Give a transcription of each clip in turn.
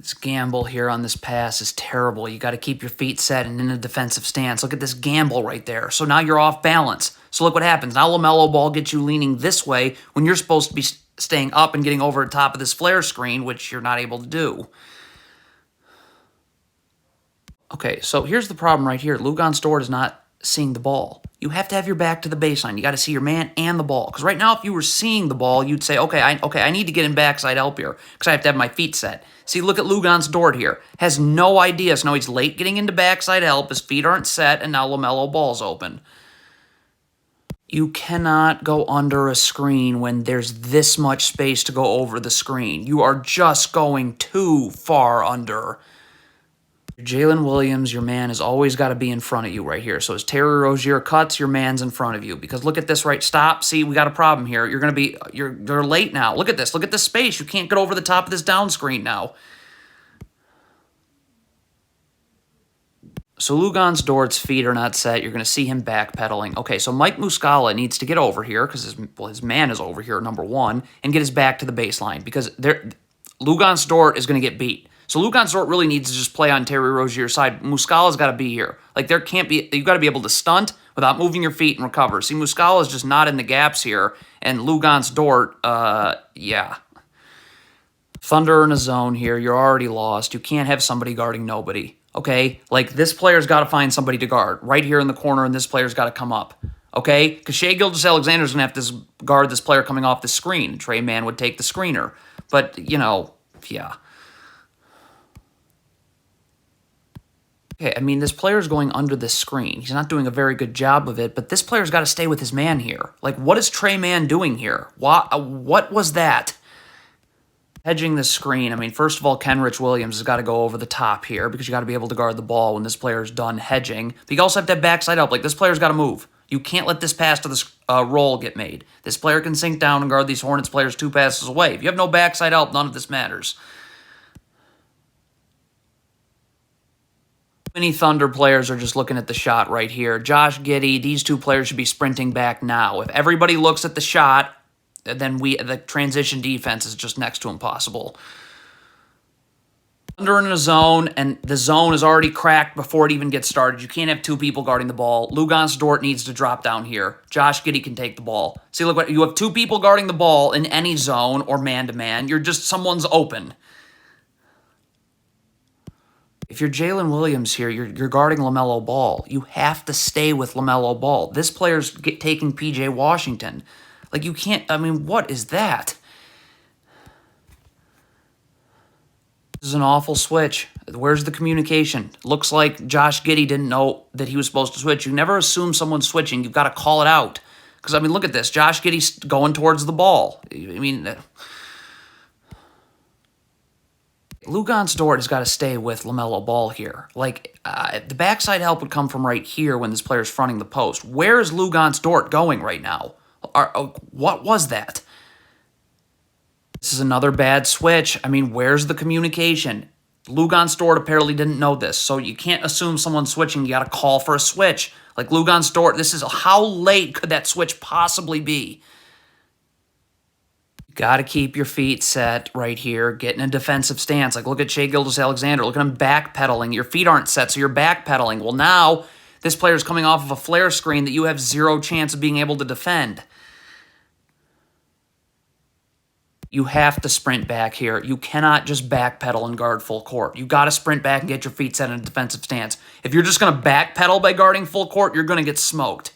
This gamble here on this pass is terrible. You got to keep your feet set and in a defensive stance. Look at this gamble right there. So now you're off balance. So look what happens. Now LaMelo Ball gets you leaning this way when you're supposed to be staying up and getting over the top of this flare screen, which you're not able to do. Okay, so here's the problem right here. Luguentz Dort is not seeing the ball. You have to have your back to the baseline. You got to see your man and the ball. Because right now, if you were seeing the ball, you'd say, okay, I need to get in backside help here because I have to have my feet set. See, look at Luguentz Dort here. Has no idea. So now he's late getting into backside help. His feet aren't set, and now LaMelo Ball's open. You cannot go under a screen when there's this much space to go over the screen. You are just going too far under. Jalen Williams, your man, has always got to be in front of you right here. So as Terry Rozier cuts, your man's in front of you. Because look at this, right? Stop. See, we got a problem here. You're going to be, you're late now. Look at this. Look at this space. You can't get over the top of this down screen now. So Luguentz Dort's feet are not set. You're going to see him backpedaling. Okay, so Mike Muscala needs to get over here because his man is over here, number one, and get his back to the baseline because Luguentz Dort is going to get beat. So Luguentz Dort really needs to just play on Terry Rozier's side. Muscala's got to be here. Like, there can't be, you got to be able to stunt without moving your feet and recover. See, Muscala's just not in the gaps here, and Luguentz Dort, yeah. Thunder in a zone here. You're already lost. You can't have somebody guarding nobody, okay? Like, this player's got to find somebody to guard right here in the corner, and this player's got to come up, okay? Because Shai Gilgeous-Alexander's going to have to guard this player coming off the screen. Trey Mann would take the screener. But, you know, yeah. Okay, I mean, this player's going under the screen. He's not doing a very good job of it, but this player's got to stay with his man here. Like, what is Trey Mann doing here? What was that? Hedging the screen. I mean, first of all, Kenrich Williams has got to go over the top here because you got to be able to guard the ball when this player's done hedging. But you also have to have backside help. Like, this player's got to move. You can't let this pass to this roll get made. This player can sink down and guard these Hornets players 2 passes away. If you have no backside help, none of this matters. Many Thunder players are just looking at the shot right here. Josh Giddey, these 2 players should be sprinting back now. If everybody looks at the shot, then the transition defense is just next to impossible. Thunder in a zone, and the zone is already cracked before it even gets started. You can't have 2 people guarding the ball. Luguentz Dort needs to drop down here. Josh Giddey can take the ball. See, look, what you have 2 people guarding the ball in any zone or man-to-man. You're just, someone's open. If you're Jalen Williams here, you're guarding LaMelo Ball. You have to stay with LaMelo Ball. This player's taking P.J. Washington. Like, you can't, I mean, what is that? This is an awful switch. Where's the communication? Looks like Josh Giddey didn't know that he was supposed to switch. You never assume someone's switching. You've got to call it out. Because, I mean, look at this. Josh Giddey's going towards the ball. I mean, Luguentz Dort has got to stay with LaMelo Ball here. Like, the backside help would come from right here when this player's fronting the post. Where is Luguentz Dort going right now? What was that? This is another bad switch. I mean, where's the communication? Luguentz Dort apparently didn't know this, so you can't assume someone's switching. You got to call for a switch. Like, Luguentz Dort, this is, how late could that switch possibly be? Got to keep your feet set right here. Get in a defensive stance. Like, look at Shai Gilgeous-Alexander. Look at him backpedaling. Your feet aren't set, so you're backpedaling. Well, now, this player's coming off of a flare screen that you have 0 chance of being able to defend. You have to sprint back here. You cannot just backpedal and guard full court. You got to sprint back and get your feet set in a defensive stance. If you're just going to backpedal by guarding full court, you're going to get smoked.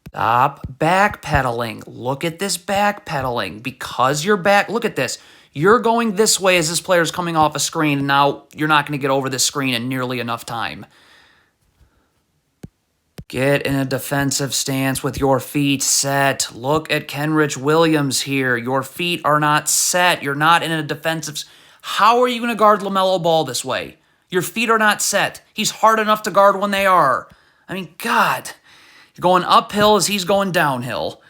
Stop backpedaling. Look at this backpedaling. Because you're back, look at this. You're going this way as this player's coming off a screen, and now you're not going to get over this screen in nearly enough time. Get in a defensive stance with your feet set. Look at Kenrich Williams here. Your feet are not set. You're not in a defensive... How are you going to guard LaMelo Ball this way? Your feet are not set. He's hard enough to guard when they are. I mean, God... You're going uphill as he's going downhill.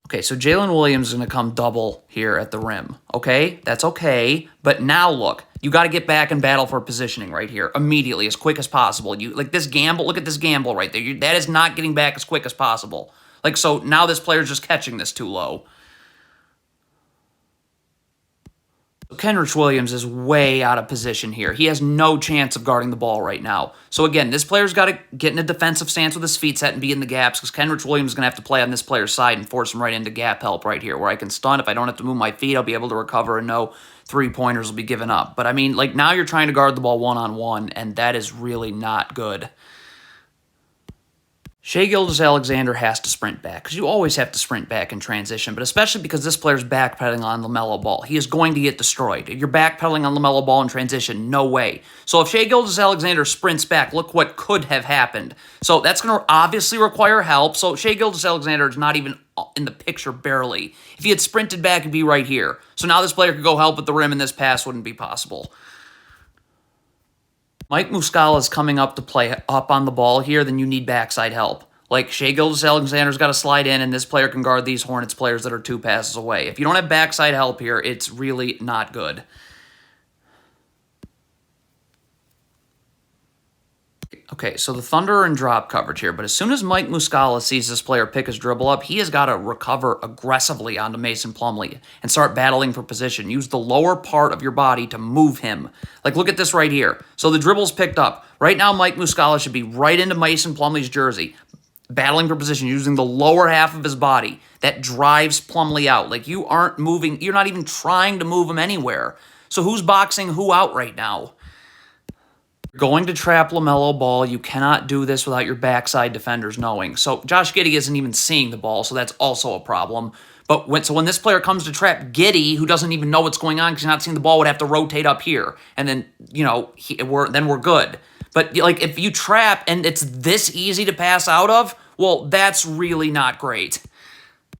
Okay, so Jalen Williams is going to come double here at the rim. Okay, that's okay. But now look, you got to get back and battle for positioning right here immediately, as quick as possible. You like this gamble. Look at this gamble right there. That is not getting back as quick as possible. Like, so now this player's just catching this too low. Kenrich Williams is way out of position here. He has no chance of guarding the ball right now. So again, this player's got to get in a defensive stance with his feet set and be in the gaps, because Kenrich Williams is going to have to play on this player's side and force him right into gap help right here, where I can stun. If I don't have to move my feet, I'll be able to recover and no three-pointers will be given up. But I mean, like, now you're trying to guard the ball one-on-one, and that is really not good. Shai Gilgeous-Alexander has to sprint back, because you always have to sprint back in transition, but especially because this player's backpedaling on LaMelo Ball. He is going to get destroyed. If you're backpedaling on LaMelo Ball in transition, no way. So if Shai Gilgeous-Alexander sprints back, look what could have happened. So that's going to obviously require help. So Shai Gilgeous-Alexander is not even in the picture barely. If he had sprinted back, it'd be right here. So now this player could go help at the rim, and this pass wouldn't be possible. Mike Muscala is coming up to play up on the ball here, then you need backside help. Like, Shai Gilgeous-Alexander's got to slide in, and this player can guard these Hornets players that are 2 passes away. If you don't have backside help here, it's really not good. Okay, so the Thunder are in drop coverage here, but as soon as Mike Muscala sees this player pick his dribble up, he has got to recover aggressively onto Mason Plumlee and start battling for position. Use the lower part of your body to move him. Like, look at this right here. So the dribble's picked up. Right now, Mike Muscala should be right into Mason Plumlee's jersey, battling for position, using the lower half of his body. That drives Plumlee out. Like, you aren't moving. You're not even trying to move him anywhere. So who's boxing who out right now? Going to trap LaMelo Ball. You cannot do this without your backside defenders knowing. So Josh Giddey isn't even seeing the ball, so that's also a problem. But when this player comes to trap Giddey, who doesn't even know what's going on because he's not seeing the ball, would have to rotate up here, and then we're good. But like, if you trap and it's this easy to pass out of, well, that's really not great.